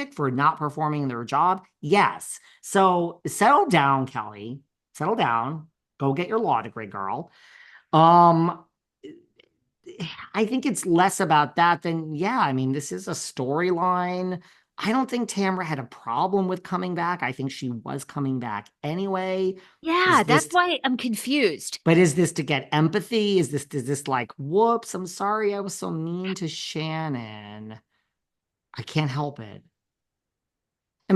for not performing their job? Yes. So settle down, Kelly. Settle down. Go get your law degree, girl. Um, I think it's less about that than, yeah, I mean, this is a storyline. I don't think Tamra had a problem with coming back. I think she was coming back anyway. Yeah, Is that's this, why I'm confused. but is this to get empathy? Is this like, whoops, I'm sorry I was so mean to Shannon. I can't help it. Now,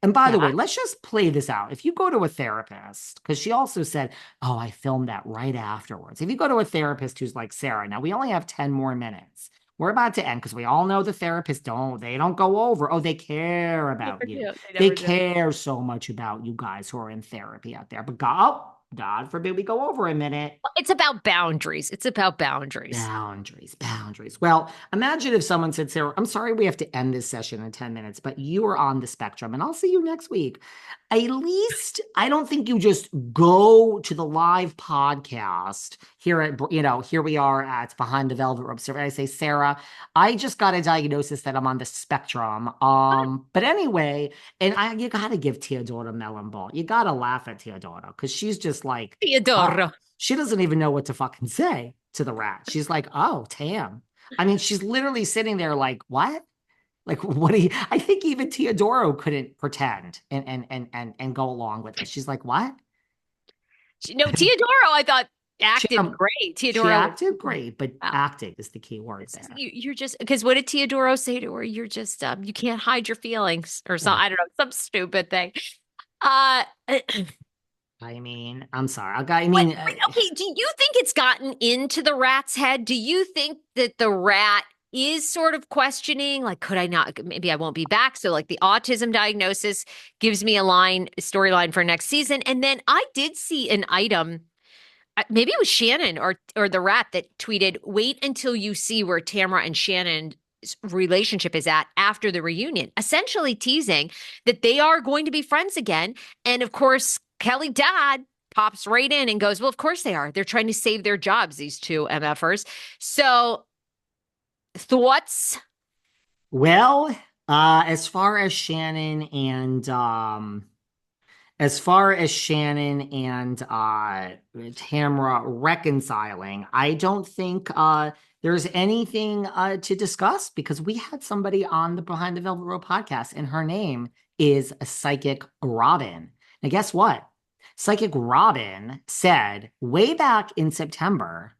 And by the yeah, way, let's just play this out. If you go to a therapist, because she also said, oh, I filmed that right afterwards. If you go to a therapist who's like Sarah, now we only have 10 more minutes. We're about to end because we all know the therapists they don't go over. Oh, they care they about never you. do. They They never do. care so much about you guys who are in therapy out there. But God forbid we go over a minute. It's about boundaries. It's about boundaries. Boundaries, boundaries. Well, imagine if someone said, Sarah, I'm sorry we have to end this session in 10 minutes, but you are on the spectrum and I'll see you next week. At least I don't think you just go to the live podcast here here we are at Behind the Velvet Rope. So I say, Sarah, I just got a diagnosis that I'm on the spectrum. But anyway, you got to give Teodora melon ball. You got to laugh at Teodora because she's just like, oh, Theodoro. she doesn't even know what to fucking say to the rat. She's like, oh, Tam. I mean, she's literally sitting there like, what? Like, what do you? I think even Teodoro couldn't pretend and go along with it. She's like, what? No, Teodoro, I thought She, acted um, great. she Teodoro was, acted great, but wow. acting is the key word This is, there. you're just because what did Teodoro say to her? You're just you can't hide your feelings or some Yeah. I don't know some stupid thing. Uh, I mean, I'm sorry. I what? mean, Okay, do you think it's gotten into the rat's head? Do you think that the rat is sort of questioning, like, could I not? Maybe I won't be back. So, like, the autism diagnosis gives me a storyline for next season. And then I did see an item. Maybe it was Shannon or the rat that tweeted, "Wait until you see where Tamra and Shannon's relationship is at after the reunion," essentially teasing that they are going to be friends again. And of course, Kelly Dodd pops right in and goes, "Well, of course they are. They're trying to save their jobs, these two MFers." So, thoughts? well, as far as Shannon and Tamra reconciling, I don't think there's anything to discuss because we had somebody on the Behind the Velvet Rope podcast, and her name is Psychic Robin. Now, guess what? Psychic Robin said way back in September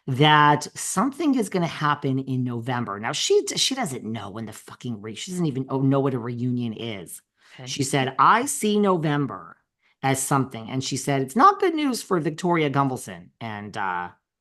that something is going to happen in November. Now she doesn't know when the she doesn't even know what a reunion is. Okay. She said, "I see November as something," and she said it's not good news for Victoria Gumbelson and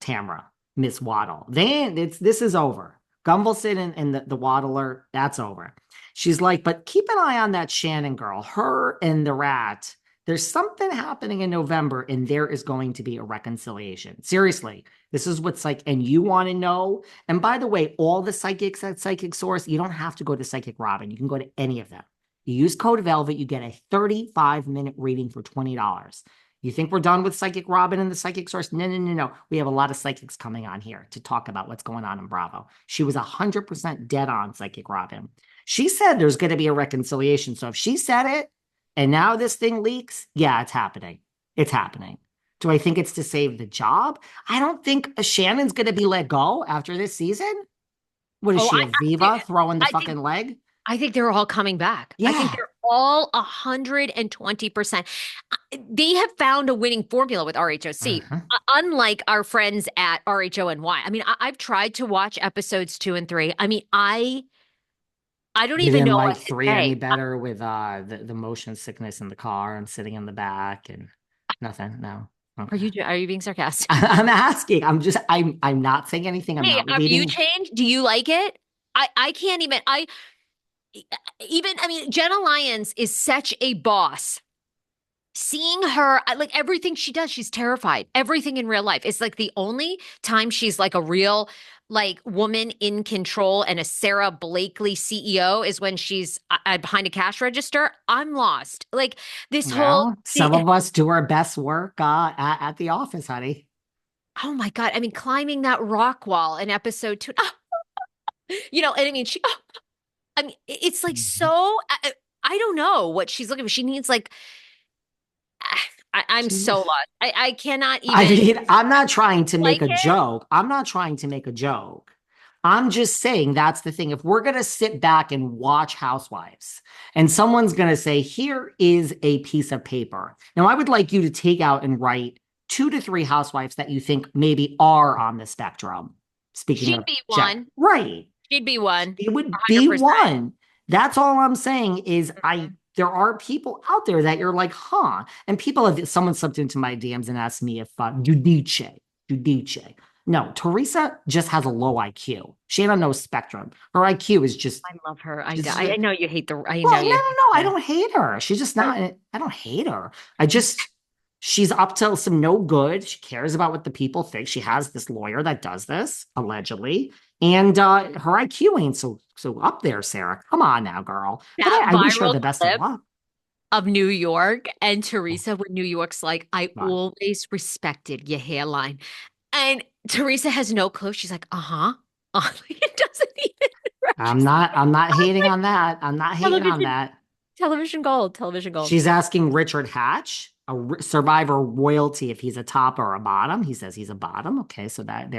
Tamra, Miss Waddle. This is over. Gumbelson and the Waddler, that's over. She's like, but keep an eye on that Shannon girl, her and the rat. There's something happening in November, and there is going to be a reconciliation. Seriously, this is what's like, and you want to know. And by the way, all the psychics at Psychic Source, you don't have to go to Psychic Robin. You can go to any of them. You use code Velvet, you get a 35-minute reading for $20. You think we're done with Psychic Robin and the Psychic Source? No, no, no, no. We have a lot of psychics coming on here to talk about what's going on in Bravo. She was 100% dead on, Psychic Robin. She said there's going to be a reconciliation. So if she said it and now this thing leaks, yeah, it's happening. It's happening. Do I think it's to save the job? I don't think Shannon's going to be let go after this season. What is Oh, she, a Viva throwing the I think fucking leg? I think they're all coming back. I think Yeah. they're all 120%. They have found a winning formula with RHOC, Uh-huh. unlike our friends at RHONY. I mean, I've tried to watch episodes 2 and 3. I mean, I don't You even didn't know like what to three any say. better with the motion sickness in the car and sitting in the back and nothing. No. Okay. Are you being sarcastic? I'm asking. I'm not saying anything. I'm Hey, not have you reading. changed? Do you like it? I can't even I mean, Jenna Lyons is such a boss. Seeing her, like everything she does, she's terrified. Everything in real life. It's like the only time she's like a real like woman in control and a Sarah Blakely CEO is when she's behind a cash register. I'm lost. Like this whole Well, some of us do our best work at the office, honey. oh my God. I mean, climbing that rock wall in episode 2. And I mean, I mean, it's like Mhm. so. I don't know what she's looking for. She needs like. I'm She- so lost. I cannot I even mean, I'm not trying to make like a it. joke. I'm not trying to make a joke. I'm just saying that's the thing. If we're going to sit back and watch Housewives and someone's going to say, here is a piece of paper. Now, I would like you to take out and write 2 to 3 housewives that you think maybe are on the spectrum. Speaking She'd of be Jack, one. right. She'd be one. It would be 100%. one. That's all I'm saying is there are people out there that you're like, huh? And people have someone slipped into my DMs and asked me if Giudice. No, Teresa just has a low IQ. She ain't on no spectrum. Her IQ is just I love her. she's I know you hate the. I know well, no, you no, hate no. I the. don't hate her. She's just not. I don't hate her. I just she's up to some no good. She cares about what the people think. She has this lawyer that does this allegedly, and her IQ ain't so up there, Sarah. Come on now, girl. But That I wish her viral the best of clip luck. of New York and Teresa when New York's like, I But always respected your hairline. And Teresa has no clue. She's like, uh-huh. It doesn't even. I'm She's not. I'm not like, hating on that. I'm not hating on television, that. television gold, television gold. She's asking Richard Hatch, Survivor royalty, if he's a top or a bottom. He says he's a bottom. Okay, so that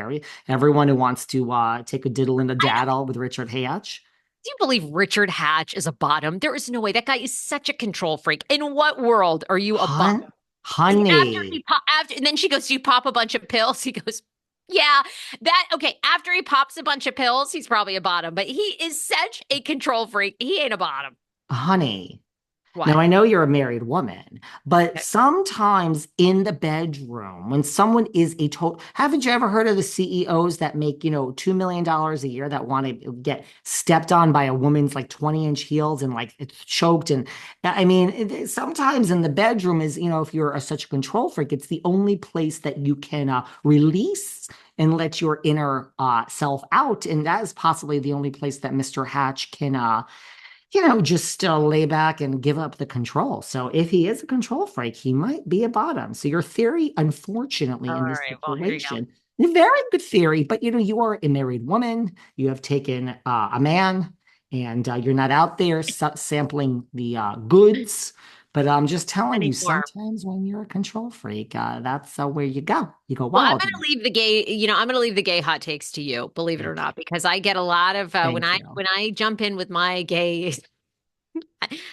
everyone who wants to take a diddle and a I daddle with Richard Hatch. do you believe Richard Hatch is a bottom? There is no way. That guy is such a control freak. In what world are you a bottom? After Honey, he pop after and then she goes, "Do you pop a bunch of pills?" He goes, "Yeah." That okay, after he pops a bunch of pills, he's probably a bottom, but he is such a control freak. He ain't a bottom. honey. Now, What? I know you're a married woman, but Okay. sometimes in the bedroom, when someone is a total, haven't you ever heard of the CEOs that make, $2 million a year that want to get stepped on by a woman's like 20-inch heels and like it's choked? And I mean, sometimes in the bedroom is, if you're such a control freak, it's the only place that you can release and let your inner self out. And that is possibly the only place that Mr. Hatch can just lay back and give up the control. So if he is a control freak, he might be a bottom. So your theory, unfortunately, All in this right. Well, here you go. situation, a very good theory, but you are a married woman. You have taken a man, and you're not out there sampling the goods. But I'm just telling you, Anymore. sometimes when you're a control freak, that's where you go. You go Well, I'm wild. going to leave the gay, I'm going to leave the gay hot takes to you, believe it or Thank not, because I get a lot of thank you. when I jump in with my gay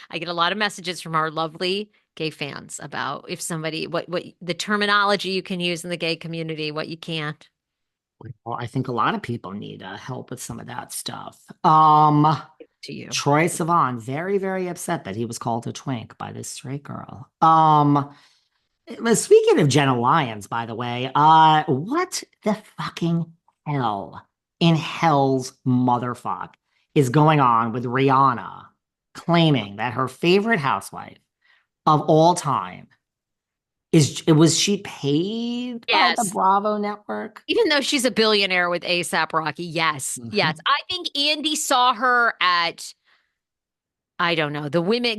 I get a lot of messages from our lovely gay fans about if somebody what the terminology you can use in the gay community, what you can't. Well, I think a lot of people need help with some of that stuff. To you. Troy Sivan, very, very upset that he was called a twink by this straight girl. Speaking of Jenna Lyons, by the way, what the fucking hell in hell's motherfuck is going on with Rihanna claiming that her favorite housewife of all time was she paid by the Yes. Bravo network? Even though she's a billionaire with ASAP Rocky. Yes. Yes. Mhm. I think Andy saw her at I don't know, the women